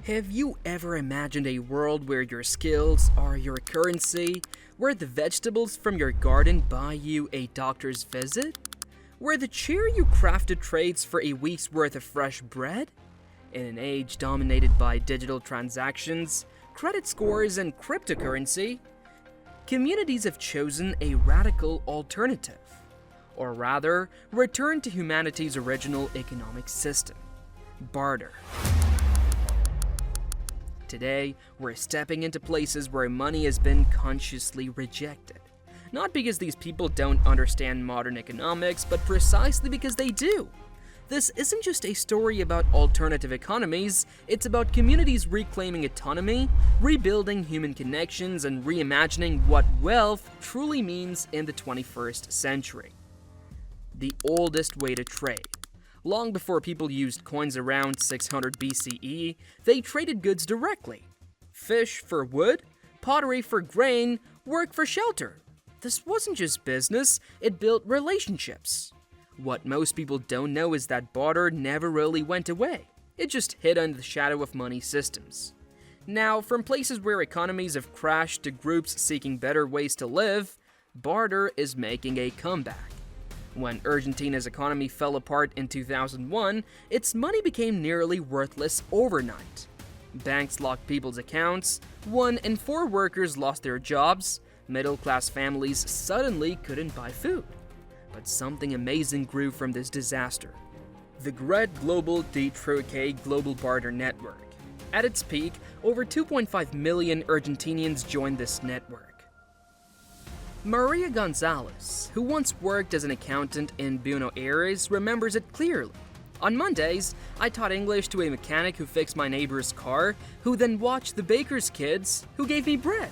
Have you ever imagined a world where your skills are your currency? Where the vegetables from your garden buy you a doctor's visit? Where the chair you crafted trades for a week's worth of fresh bread? In an age dominated by digital transactions, credit scores, and cryptocurrency, communities have chosen a radical alternative. Or rather, return to humanity's original economic system: barter. Today, we're stepping into places where money has been consciously rejected. Not because these people don't understand modern economics, but precisely because they do. This isn't just a story about alternative economies, it's about communities reclaiming autonomy, rebuilding human connections, and reimagining what wealth truly means in the 21st century. The oldest way to trade. Long before people used coins around 600 BCE, they traded goods directly. Fish for wood, pottery for grain, work for shelter. This wasn't just business, it built relationships. What most people don't know is that barter never really went away. It just hid under the shadow of money systems. Now, from places where economies have crashed to groups seeking better ways to live, barter is making a comeback. When Argentina's economy fell apart in 2001, its money became nearly worthless overnight. Banks locked people's accounts, 1 in 4 workers lost their jobs, middle-class families suddenly couldn't buy food. But something amazing grew from this disaster: the Great Global trueque global barter network. At its peak, over 2.5 million Argentinians joined this network. Maria Gonzalez, who once worked as an accountant in Buenos Aires, remembers it clearly. On Mondays, I taught English to a mechanic who fixed my neighbor's car, who then watched the baker's kids, who gave me bread.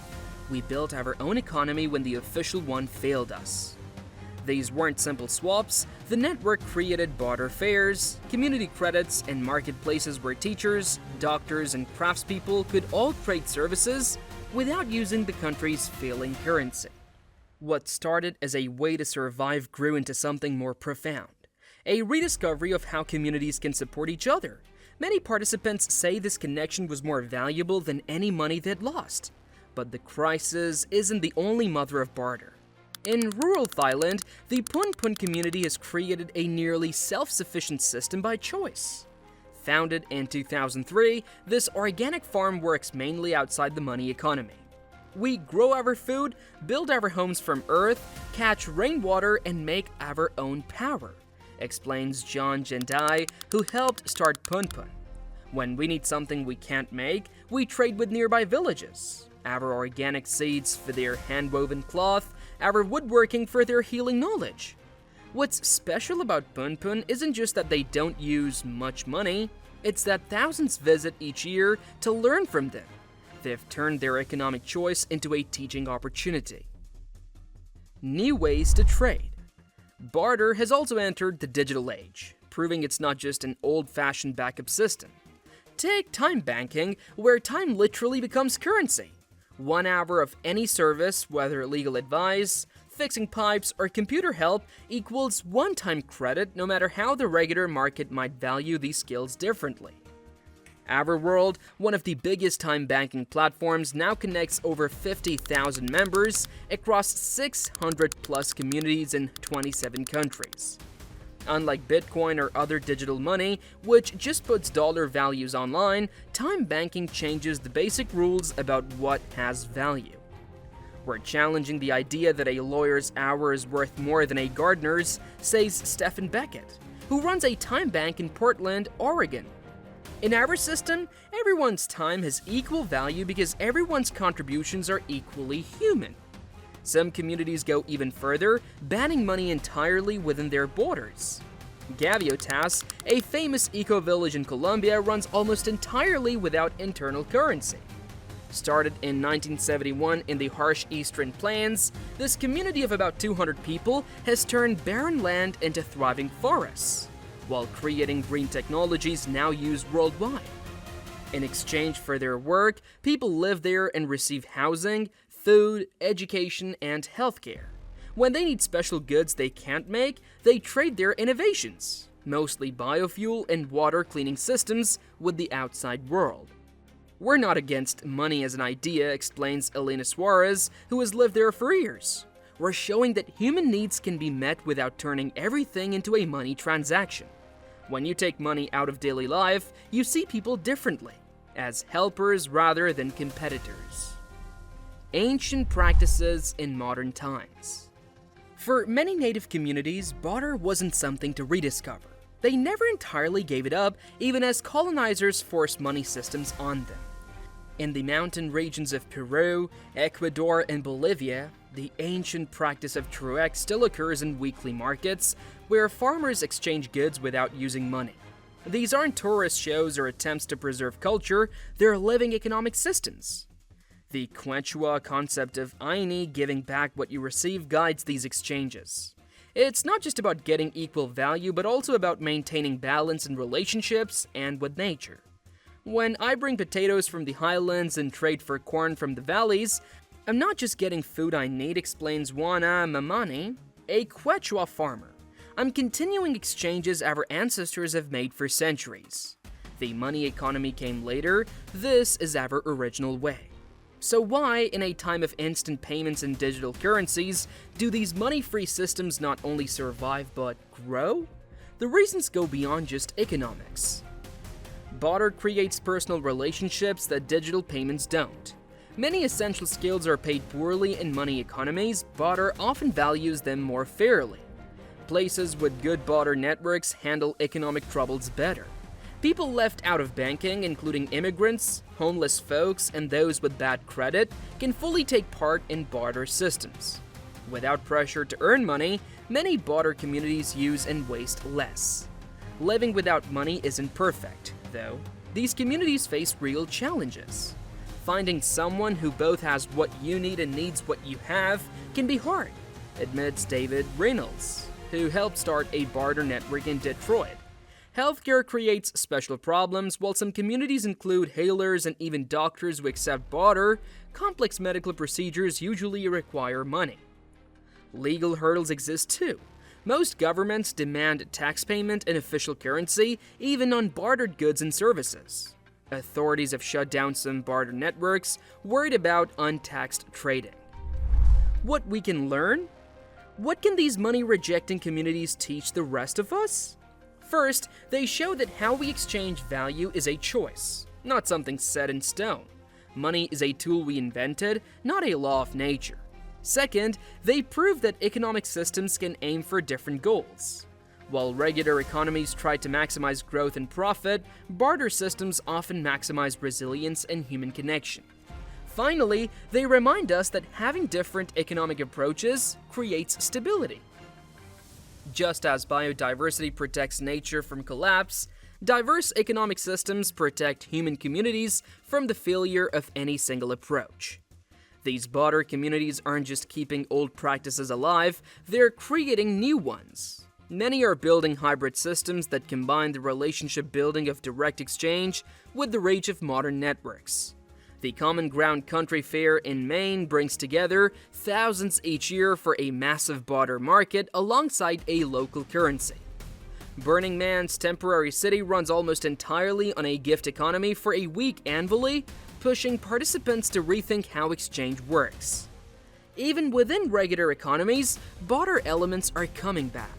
We built our own economy when the official one failed us. These weren't simple swaps. The network created barter fairs, community credits, and marketplaces where teachers, doctors, and craftspeople could all trade services without using the country's failing currency. What started as a way to survive grew into something more profound: a rediscovery of how communities can support each other. Many participants say this connection was more valuable than any money they'd lost. But the crisis isn't the only mother of barter. In rural Thailand, the Pun Pun community has created a nearly self-sufficient system by choice. Founded in 2003, this organic farm works mainly outside the money economy. We grow our food, build our homes from earth, catch rainwater, and make our own power, explains John Jendai, who helped start Pun Pun. When we need something we can't make, we trade with nearby villages. Our organic seeds for their hand-woven cloth, our woodworking for their healing knowledge. What's special about Pun Pun isn't just that they don't use much money, it's that thousands visit each year to learn from them. They've turned their economic choice into a teaching opportunity. New ways to trade. Barter has also entered the digital age, proving it's not just an old-fashioned backup system. Take time banking, where time literally becomes currency. 1 hour of any service, whether legal advice, fixing pipes, or computer help, equals one-time credit, no matter how the regular market might value these skills differently. Our World, one of the biggest time banking platforms, now connects over 50,000 members across 600-plus communities in 27 countries. Unlike Bitcoin or other digital money, which just puts dollar values online, time banking changes the basic rules about what has value. We're challenging the idea that a lawyer's hour is worth more than a gardener's, says Stephen Beckett, who runs a time bank in Portland, Oregon. In our system, everyone's time has equal value because everyone's contributions are equally human. Some communities go even further, banning money entirely within their borders. Gaviotas, a famous eco-village in Colombia, runs almost entirely without internal currency. Started in 1971 in the harsh eastern plains, this community of about 200 people has turned barren land into thriving forests, while creating green technologies now used worldwide. In exchange for their work, people live there and receive housing, food, education, and healthcare. When they need special goods they can't make, they trade their innovations, mostly biofuel and water cleaning systems, with the outside world. We're not against money as an idea, explains Elena Suarez, who has lived there for years. We're showing that human needs can be met without turning everything into a money transaction. When you take money out of daily life, you see people differently, as helpers rather than competitors. Ancient practices in modern times. For many native communities, barter wasn't something to rediscover. They never entirely gave it up, even as colonizers forced money systems on them. In the mountain regions of Peru, Ecuador, and Bolivia, the ancient practice of trueque still occurs in weekly markets, where farmers exchange goods without using money. These aren't tourist shows or attempts to preserve culture, they're living economic systems. The Quechua concept of aini, giving back what you receive, guides these exchanges. It's not just about getting equal value, but also about maintaining balance in relationships and with nature. When I bring potatoes from the highlands and trade for corn from the valleys, I'm not just getting food I need, explains Juana Mamani, a Quechua farmer. I'm continuing exchanges our ancestors have made for centuries. The money economy came later, this is our original way. So why, in a time of instant payments and digital currencies, do these money-free systems not only survive but grow? The reasons go beyond just economics. Barter creates personal relationships that digital payments don't. Many essential skills are paid poorly in money economies. Barter often values them more fairly. Places with good barter networks handle economic troubles better. People left out of banking, including immigrants, homeless folks, and those with bad credit, can fully take part in barter systems. Without pressure to earn money, many barter communities use and waste less. Living without money isn't perfect, though. These communities face real challenges. Finding someone who both has what you need and needs what you have can be hard, admits David Reynolds, who helped start a barter network in Detroit. Healthcare creates special problems. While some communities include healers and even doctors who accept barter, complex medical procedures usually require money. Legal hurdles exist too. Most governments demand tax payment in official currency, even on bartered goods and services. Authorities have shut down some barter networks, worried about untaxed trading. What we can learn? What can these money-rejecting communities teach the rest of us? First, they show that how we exchange value is a choice, not something set in stone. Money is a tool we invented, not a law of nature. Second, they prove that economic systems can aim for different goals. While regular economies try to maximize growth and profit, barter systems often maximize resilience and human connection. Finally, they remind us that having different economic approaches creates stability. Just as biodiversity protects nature from collapse, diverse economic systems protect human communities from the failure of any single approach. These barter communities aren't just keeping old practices alive, they're creating new ones. Many are building hybrid systems that combine the relationship building of direct exchange with the reach of modern networks. The Common Ground Country Fair in Maine brings together thousands each year for a massive barter market alongside a local currency. Burning Man's temporary city runs almost entirely on a gift economy for a week annually, pushing participants to rethink how exchange works. Even within regular economies, barter elements are coming back.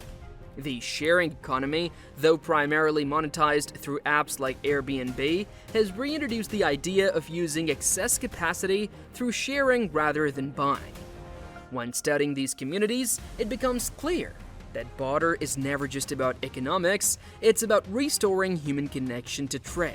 The sharing economy, though primarily monetized through apps like Airbnb, has reintroduced the idea of using excess capacity through sharing rather than buying. When studying these communities, it becomes clear that barter is never just about economics, it's about restoring human connection to trade.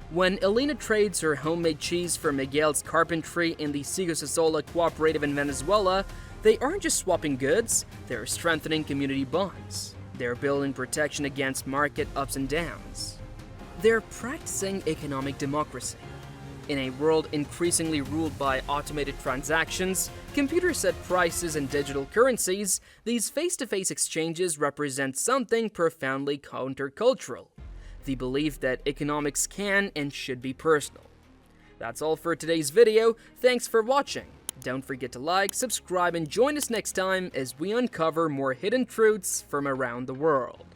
When Elena trades her homemade cheese for Miguel's carpentry in the Sigo Sosola cooperative in Venezuela, they aren't just swapping goods, they're strengthening community bonds. They're building protection against market ups and downs. They're practicing economic democracy. In a world increasingly ruled by automated transactions, computer-set prices, and digital currencies, these face-to-face exchanges represent something profoundly countercultural: the belief that economics can and should be personal. That's all for today's video. Thanks for watching. Don't forget to like, subscribe, and join us next time as we uncover more hidden truths from around the world.